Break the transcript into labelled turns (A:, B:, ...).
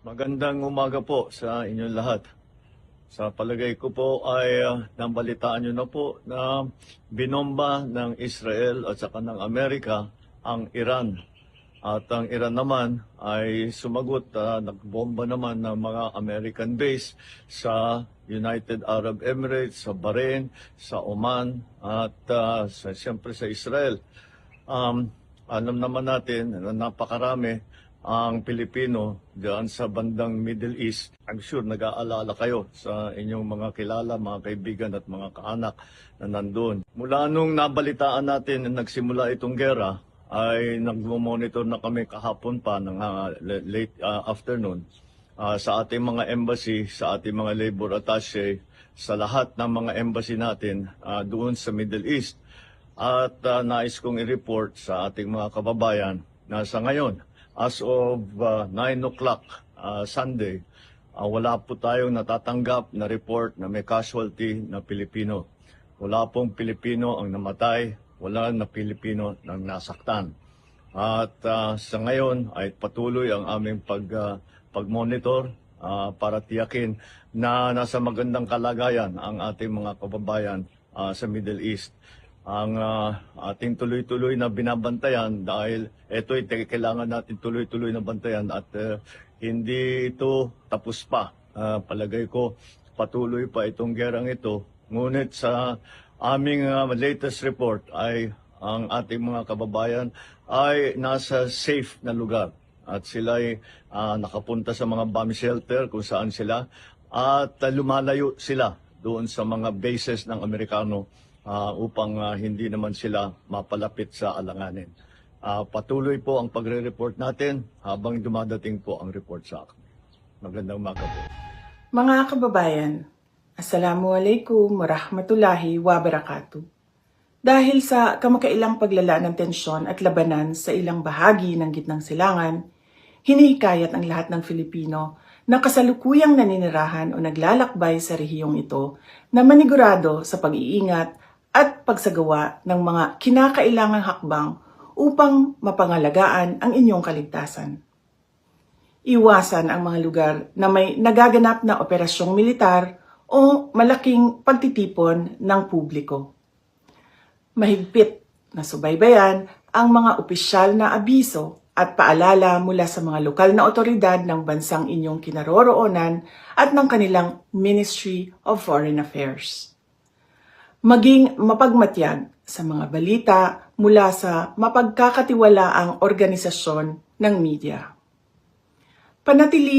A: Magandang umaga po sa inyong lahat. Sa palagay ko po ay nabalitaan nyo na po na binomba ng Israel at saka ng Amerika ang Iran. At ang Iran naman ay sumagot, nagbomba naman ng mga American base sa United Arab Emirates, sa Bahrain, sa Oman at siyempre sa Israel. Alam naman natin na napakarami ang Pilipino diyan sa bandang Middle East. I'm sure nag-aalala kayo sa inyong mga kilala, mga kaibigan at mga kaanak na nandun. Mula nung nabalitaan natin na nagsimula itong gera, ay nagmo-monitor na kami kahapon pa ng late afternoon sa ating mga embassy, sa ating mga labor attaché, sa lahat ng mga embassy natin doon sa Middle East. At nais kong i-report sa ating mga kababayan na sa ngayon, as of 9 o'clock Sunday, wala po tayong natatanggap na report na may casualty na Pilipino. Wala pong Pilipino ang namatay, wala na Pilipino ang nasaktan. At sa ngayon ay patuloy ang aming pag-monitor para tiyakin na nasa magandang kalagayan ang ating mga kababayan sa Middle East. Ang ating tuloy-tuloy na binabantayan dahil ito ay kailangan natin tuloy-tuloy na bantayan at hindi ito tapos pa. Palagay ko patuloy pa itong gerang ito. Ngunit sa aming latest report ay ang ating mga kababayan ay nasa safe na lugar at sila ay nakapunta sa mga bomb shelter kung saan sila at lumalayo sila doon sa mga bases ng Amerikano upang hindi naman sila mapalapit sa alanganin. Patuloy po ang pagre-report natin habang dumadating po ang report sa akin. Magandang umaga po.
B: Mga kababayan, Assalamualaikum warahmatullahi wabarakatuh. Dahil sa kamakailang paglala ng tensyon at labanan sa ilang bahagi ng Gitnang Silangan, hinihikayat ang lahat ng Filipino na kasalukuyang naninirahan o naglalakbay sa rehiyong ito na manigurado sa pag-iingat at pagsagawa ng mga kinakailangang hakbang upang mapangalagaan ang inyong kaligtasan. Iwasan ang mga lugar na may nagaganap na operasyong militar o malaking pagtitipon ng publiko. Mahigpit na subaybayan ang mga opisyal na abiso at paalala mula sa mga lokal na otoridad ng bansang inyong kinaroroonan at ng kanilang Ministry of Foreign Affairs. Maging mapagmatyag sa mga balita mula sa mapagkakatiwalaang organisasyon ng media. Panatili